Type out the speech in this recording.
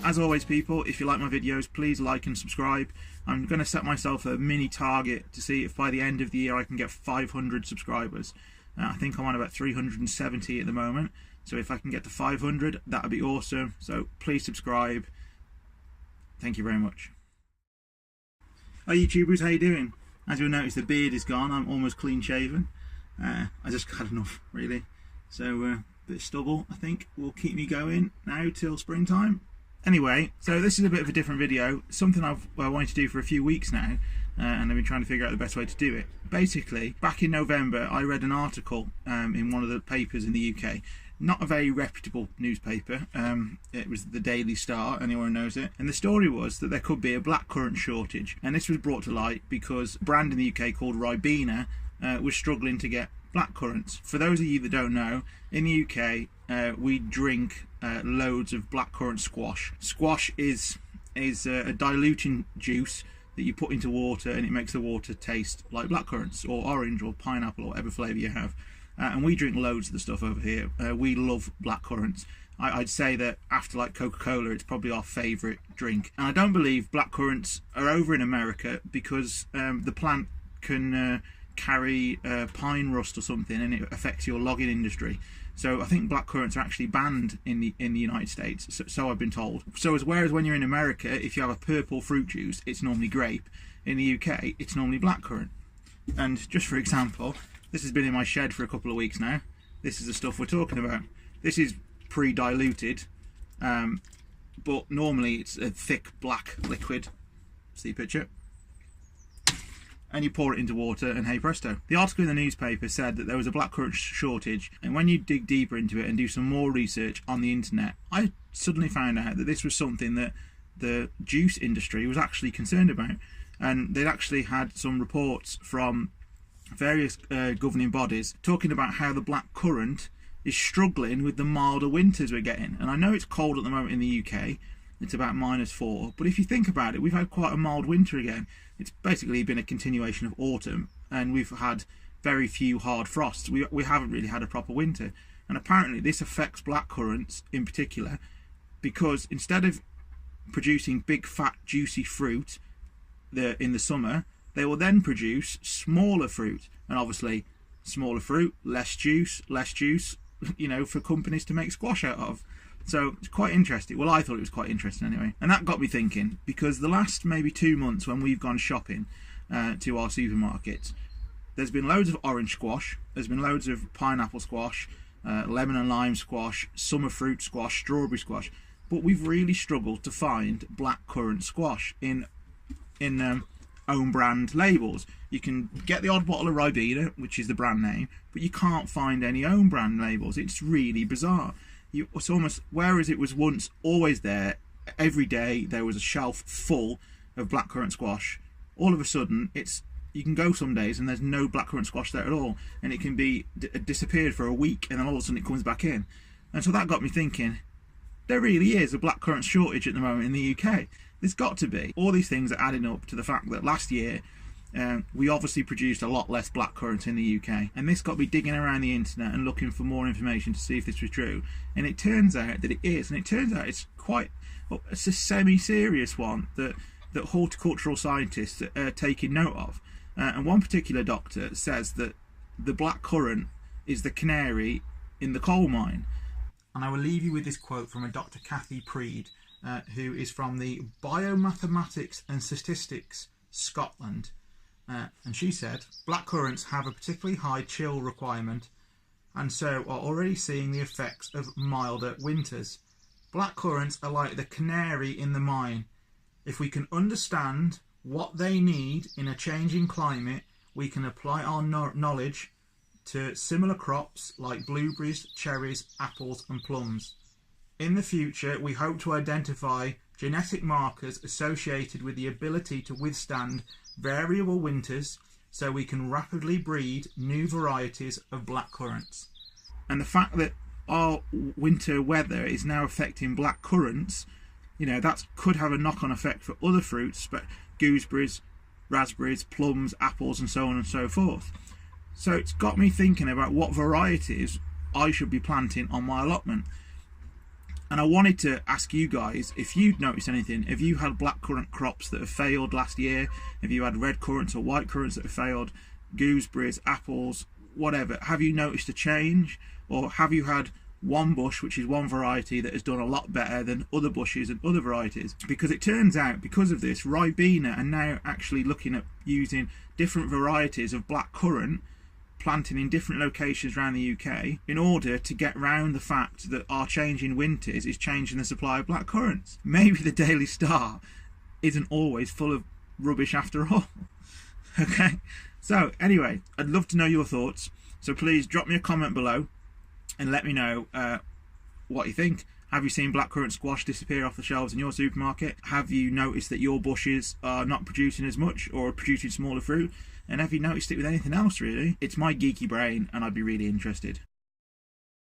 As always, people, if you like my videos, please like and subscribe. I'm going to set myself a mini target to see if by the end of the year I can get 500 subscribers. I think I'm on about 370 at the moment, so if I can get to 500, that would be awesome. So please subscribe. Thank you very much. Hi YouTubers, how you doing? As you'll notice, the beard is gone. I'm almost clean shaven. I just had enough, really. So a bit of stubble, I think, will keep me going now till springtime. Anyway, so this is a bit of a different video, something I've wanted to do for a few weeks now, and I've been trying to figure out the best way to do it. Basically, back in November, I read an article in one of the papers in the UK, not a very reputable newspaper. It was the Daily Star, anyone knows it, and the story was that there could be a blackcurrant shortage, and this was brought to light because a brand in the UK called Ribena was struggling to get blackcurrants. For those of you that don't know, in the UK we drink loads of blackcurrant squash. Squash is a diluting juice that you put into water, and it makes the water taste like blackcurrants or orange or pineapple or whatever flavour you have. And we drink loads of the stuff over here. We love blackcurrants. I'd say that after like Coca-Cola, it's probably our favourite drink. And I don't believe blackcurrants are over in America because the plant can carry pine rust or something, and it affects your logging industry. So I think blackcurrants are actually banned in the United States, so I've been told. So whereas when you're in America, if you have a purple fruit juice, it's normally grape. In the UK, it's normally blackcurrant. And just for example, this has been in my shed for a couple of weeks now. This is the stuff we're talking about. This is pre-diluted, but normally it's a thick black liquid. See picture? And you pour it into water and hey presto. The article in the newspaper said that there was a blackcurrant shortage, and when you dig deeper into it and do some more research on the internet, I suddenly found out that this was something that the juice industry was actually concerned about. And they'd actually had some reports from various governing bodies talking about how the blackcurrant is struggling with the milder winters we're getting. And I know it's cold at the moment in the UK, it's about -4, but if you think about it, we've had quite a mild winter again. It's basically been a continuation of autumn, and we've had very few hard frosts. We haven't really had a proper winter, and apparently this affects blackcurrants in particular, because instead of producing big fat juicy fruit in the summer, they will then produce smaller fruit, and obviously smaller fruit, less juice, you know, for companies to make squash out of. So it's quite interesting. Well, I thought it was quite interesting anyway. And that got me thinking, because the last maybe 2 months when we've gone shopping to our supermarkets, there's been loads of orange squash, there's been loads of pineapple squash, lemon and lime squash, summer fruit squash, strawberry squash, but we've really struggled to find blackcurrant squash in own brand labels. You can get the odd bottle of Ribena, which is the brand name, but you can't find any own brand labels. It's really bizarre. It's almost, whereas it was once always there, every day there was a shelf full of blackcurrant squash, all of a sudden you can go some days and there's no blackcurrant squash there at all, and it can be disappeared for a week, and then all of a sudden it comes back in. And so that got me thinking, there really is a blackcurrant shortage at the moment in the UK. There's got to be. All these things are adding up to the fact that last year we obviously produced a lot less blackcurrant in the UK, and this got me digging around the internet and looking for more information to see if this was true, and it turns out that it is, and it turns out it's quite, well, it's a semi-serious one that horticultural scientists are taking note of, and one particular doctor says that the blackcurrant is the canary in the coal mine. And I will leave you with this quote from a Dr. Kathy Preed, who is from the Biomathematics and Statistics Scotland. And she said, blackcurrants have a particularly high chill requirement, and so are already seeing the effects of milder winters. Blackcurrants are like the canary in the mine. If we can understand what they need in a changing climate, we can apply our knowledge to similar crops like blueberries, cherries, apples and plums. In the future, we hope to identify genetic markers associated with the ability to withstand variable winters, so we can rapidly breed new varieties of blackcurrants. And the fact that our winter weather is now affecting blackcurrants, you know, that could have a knock-on effect for other fruits, but gooseberries, raspberries, plums, apples and so on and so forth. So it's got me thinking about what varieties I should be planting on my allotment. And I wanted to ask you guys if you'd noticed anything. Have you had blackcurrant crops that have failed last year? Have you had red currants or white currants that have failed? Gooseberries, apples, whatever. Have you noticed a change? Or have you had one bush, which is one variety, that has done a lot better than other bushes and other varieties? Because it turns out, because of this, Ribena are now actually looking at using different varieties of blackcurrant planting in different locations around the UK in order to get round the fact that our change in winters is changing the supply of blackcurrants. Maybe the Daily Star isn't always full of rubbish after all. Okay, so anyway, I'd love to know your thoughts, so please drop me a comment below and let me know what you think. Have you seen blackcurrant squash disappear off the shelves in your supermarket? Have you noticed that your bushes are not producing as much or are producing smaller fruit? And have you noticed it with anything else, really? It's my geeky brain and I'd be really interested.